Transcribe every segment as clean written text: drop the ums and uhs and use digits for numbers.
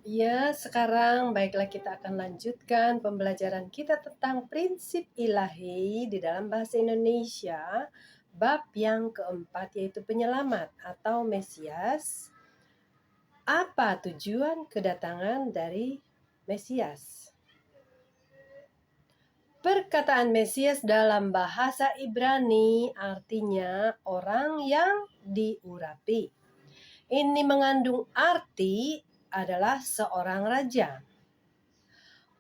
Ya, sekarang baiklah kita akan lanjutkan pembelajaran kita tentang prinsip ilahi di dalam bahasa Indonesia, bab yang keempat yaitu penyelamat atau Mesias. Apa tujuan kedatangan dari Mesias? Perkataan Mesias dalam bahasa Ibrani artinya orang yang diurapi. Ini mengandung arti adalah seorang raja.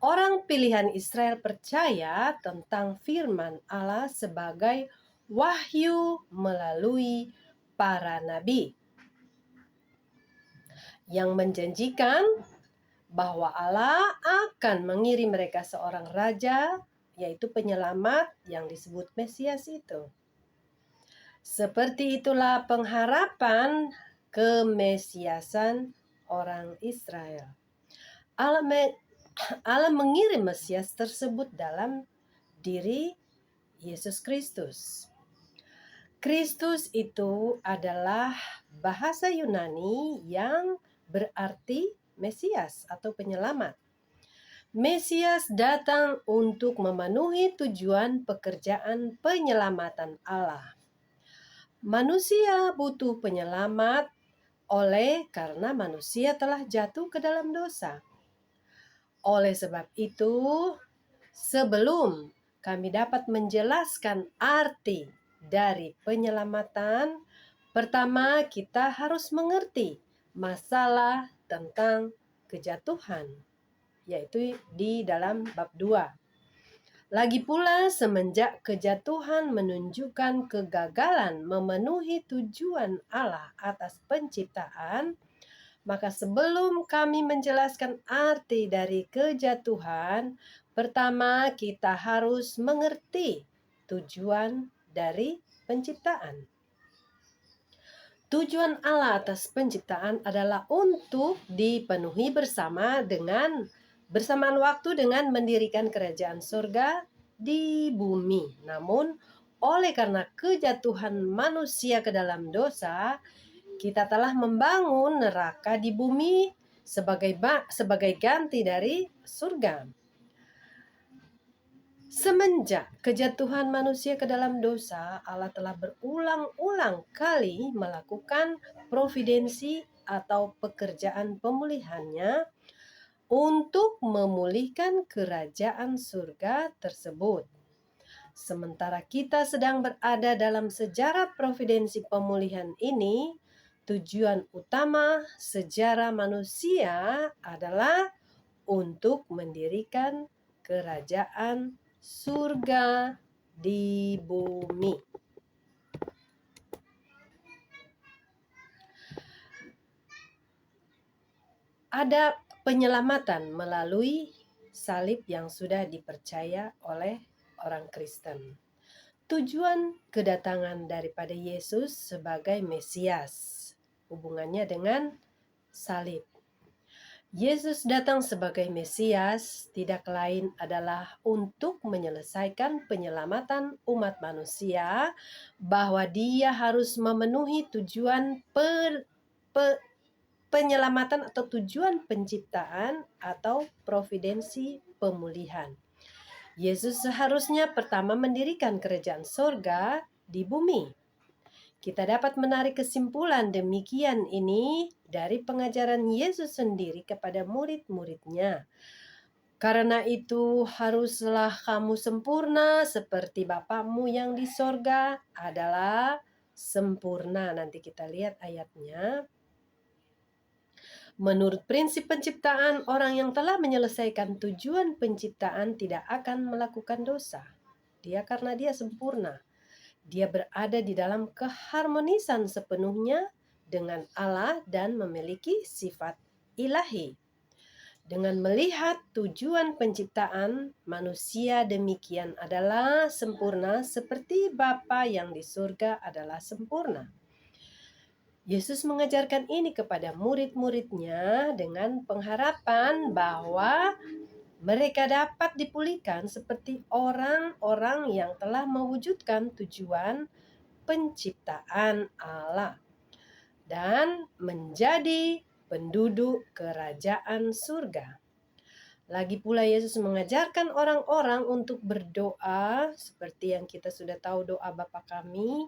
Orang pilihan Israel percaya tentang firman Allah sebagai wahyu melalui para nabi yang menjanjikan bahwa Allah akan mengirim mereka seorang raja, yaitu penyelamat yang disebut Mesias itu. Seperti itulah pengharapan kemesiasan orang Israel. Allah mengirim Mesias tersebut dalam diri Yesus Kristus. Kristus itu adalah bahasa Yunani yang berarti Mesias atau penyelamat. Mesias datang untuk memenuhi tujuan pekerjaan penyelamatan Allah. Manusia butuh penyelamat karena manusia telah jatuh ke dalam dosa. Oleh sebab itu, sebelum kami dapat menjelaskan arti dari penyelamatan, pertama kita harus mengerti masalah tentang kejatuhan, yaitu di dalam bab 2. Lagi pula, semenjak kejatuhan menunjukkan kegagalan memenuhi tujuan Allah atas penciptaan, maka sebelum kami menjelaskan arti dari kejatuhan, pertama kita harus mengerti tujuan dari penciptaan. Tujuan Allah atas penciptaan adalah untuk dipenuhi bersamaan waktu dengan mendirikan kerajaan surga di bumi. Namun, oleh karena kejatuhan manusia ke dalam dosa, kita telah membangun neraka di bumi sebagai ganti dari surga. Semenjak kejatuhan manusia ke dalam dosa, Allah telah berulang-ulang kali melakukan providensi atau pekerjaan pemulihannya untuk memulihkan kerajaan surga tersebut. Sementara kita sedang berada dalam sejarah providensi pemulihan ini, tujuan utama sejarah manusia adalah untuk mendirikan kerajaan surga di bumi. Ada penyelamatan melalui salib yang sudah dipercaya oleh orang Kristen. Tujuan kedatangan daripada Yesus sebagai Mesias, hubungannya dengan salib. Yesus datang sebagai Mesias tidak lain adalah untuk menyelesaikan penyelamatan umat manusia, bahwa Dia harus memenuhi tujuan penyelamatan atau tujuan penciptaan atau providensi pemulihan. Yesus seharusnya pertama mendirikan kerajaan surga di bumi. Kita dapat menarik kesimpulan demikian ini dari pengajaran Yesus sendiri kepada murid-muridnya. Karena itu haruslah kamu sempurna seperti Bapamu yang di sorga adalah sempurna. Nanti kita lihat ayatnya. Menurut prinsip penciptaan, orang yang telah menyelesaikan tujuan penciptaan tidak akan melakukan dosa. Karena dia sempurna. Dia berada di dalam keharmonisan sepenuhnya dengan Allah dan memiliki sifat ilahi. Dengan melihat tujuan penciptaan, manusia demikian adalah sempurna seperti Bapa yang di surga adalah sempurna. Yesus mengajarkan ini kepada murid-muridnya dengan pengharapan bahwa mereka dapat dipulihkan seperti orang-orang yang telah mewujudkan tujuan penciptaan Allah dan menjadi penduduk kerajaan surga. Lagi pula Yesus mengajarkan orang-orang untuk berdoa seperti yang kita sudah tahu doa Bapa kami.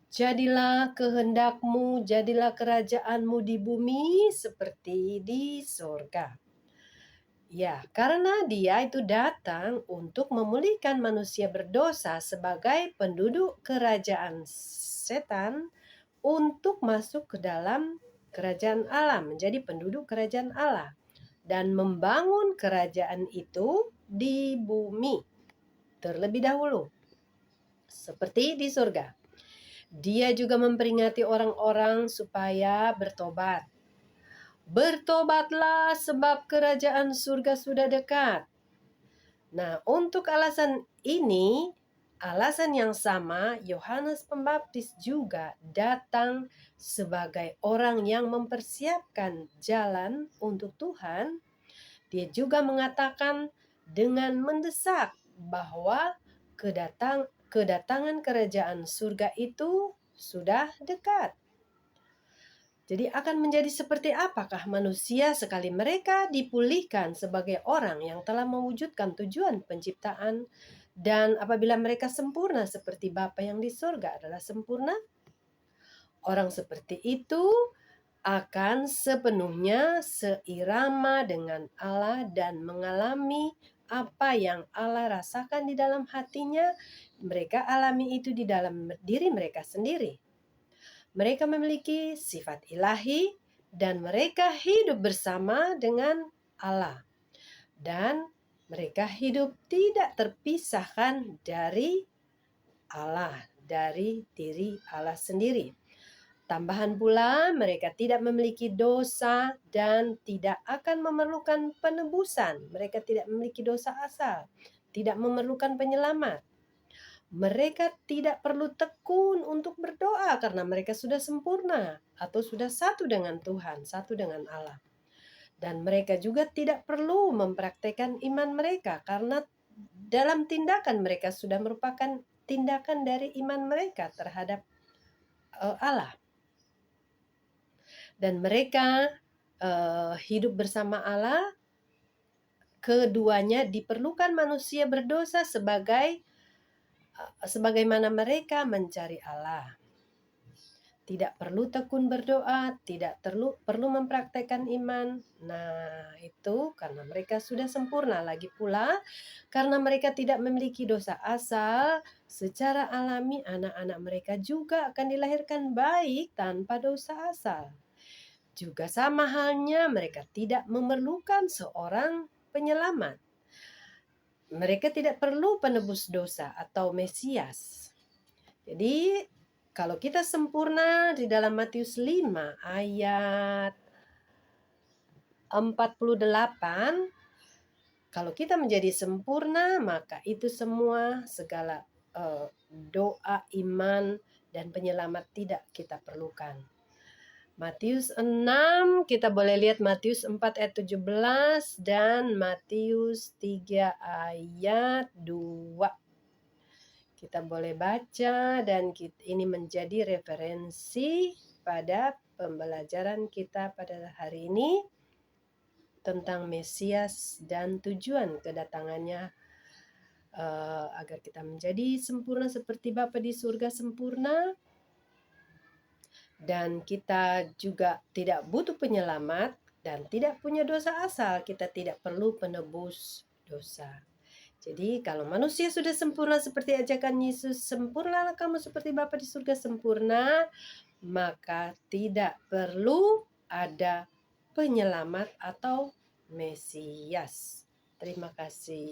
Jadilah kehendakmu, jadilah kerajaanmu di bumi seperti di surga. Ya, karena dia itu datang untuk memulihkan manusia berdosa sebagai penduduk kerajaan setan untuk masuk ke dalam kerajaan Allah, menjadi penduduk kerajaan Allah. Dan membangun kerajaan itu di bumi terlebih dahulu, seperti di surga. Dia juga memperingati orang-orang supaya bertobat. Bertobatlah sebab kerajaan surga sudah dekat. Nah, untuk alasan ini, alasan yang sama, Yohanes Pembaptis juga datang sebagai orang yang mempersiapkan jalan untuk Tuhan. Dia juga mengatakan dengan mendesak bahwa kedatangan kerajaan surga itu sudah dekat. Jadi akan menjadi seperti apakah manusia sekali mereka dipulihkan sebagai orang yang telah mewujudkan tujuan penciptaan, dan apabila mereka sempurna seperti Bapa yang di surga adalah sempurna? Orang seperti itu akan sepenuhnya seirama dengan Allah dan mengalami apa yang Allah rasakan di dalam hatinya. Mereka alami itu di dalam diri mereka sendiri. Mereka memiliki sifat ilahi dan mereka hidup bersama dengan Allah. Dan mereka hidup tidak terpisahkan dari Allah, dari diri Allah sendiri. Tambahan pula, mereka tidak memiliki dosa dan tidak akan memerlukan penebusan. Mereka tidak memiliki dosa asal, tidak memerlukan penyelamat. Mereka tidak perlu tekun untuk berdoa karena mereka sudah sempurna atau sudah satu dengan Tuhan, satu dengan Allah. Dan mereka juga tidak perlu mempraktekkan iman mereka karena dalam tindakan mereka sudah merupakan tindakan dari iman mereka terhadap Allah. Dan mereka hidup bersama Allah. Keduanya diperlukan manusia berdosa sebagaimana mereka mencari Allah. Tidak perlu tekun berdoa, tidak perlu mempraktekkan iman. Nah, itu karena mereka sudah sempurna. Lagi pula, karena mereka tidak memiliki dosa asal, secara alami anak-anak mereka juga akan dilahirkan baik tanpa dosa asal. Juga sama halnya mereka tidak memerlukan seorang penyelamat. Mereka tidak perlu penebus dosa atau Mesias. Jadi kalau kita sempurna di dalam Matius 5 ayat 48, kalau kita menjadi sempurna maka itu semua segala doa, iman, dan penyelamat tidak kita perlukan. Matius 6, kita boleh lihat Matius 4 ayat 17 dan Matius 3 ayat 2. Kita boleh baca dan ini menjadi referensi pada pembelajaran kita pada hari ini tentang Mesias dan tujuan kedatangannya agar kita menjadi sempurna seperti Bapa di surga sempurna. Dan kita juga tidak butuh penyelamat dan tidak punya dosa asal. Kita tidak perlu penebus dosa. Jadi kalau manusia sudah sempurna seperti ajakan Yesus, sempurnalah kamu seperti Bapa di surga sempurna, maka tidak perlu ada penyelamat atau Mesias. Terima kasih.